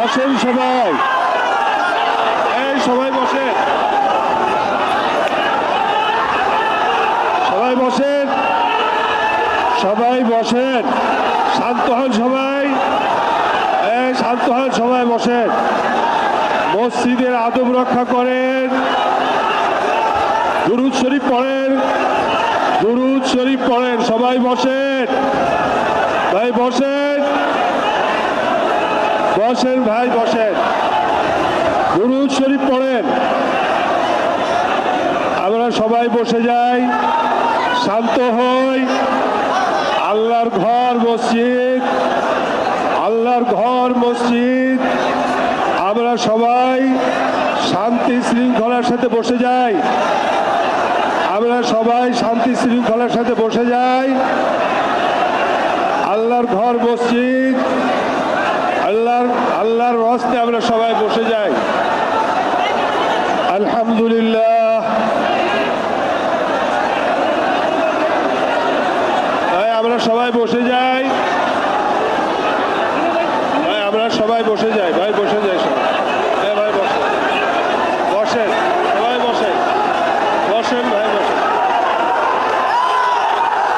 বসেন সবাই, এই সবাই বসেন, সবাই বসেন, সবাই বসেন, শান্ত হন সবাই, এই শান্ত হন সবাই বসেন, মসজিদের আদব রক্ষা করেন, দুরূদ শরীফ পড়েন, দুরূদ শরীফ পড়েন, সবাই বসেন, ভাই বসেন, বসেন ভাই বসেন, দুরূদ শরীফ পড়েন। আমরা সবাই বসে যাই, শান্ত হই। আল্লাহর ঘর মসজিদ, আল্লাহর ঘর মসজিদ, আমরা সবাই শান্তি শৃঙ্খলার সাথে বসে যাই, আমরা সবাই শান্তি শৃঙ্খলার সাথে বসে যাই। আল্লাহর ঘর মসজিদ, আল্লাহর রাস্তে আমরা সবাই বসে যাই। আলহামদুলিল্লাহ, আমরা সবাই বসে যাই, আমরা সবাই বসে যাই ভাই।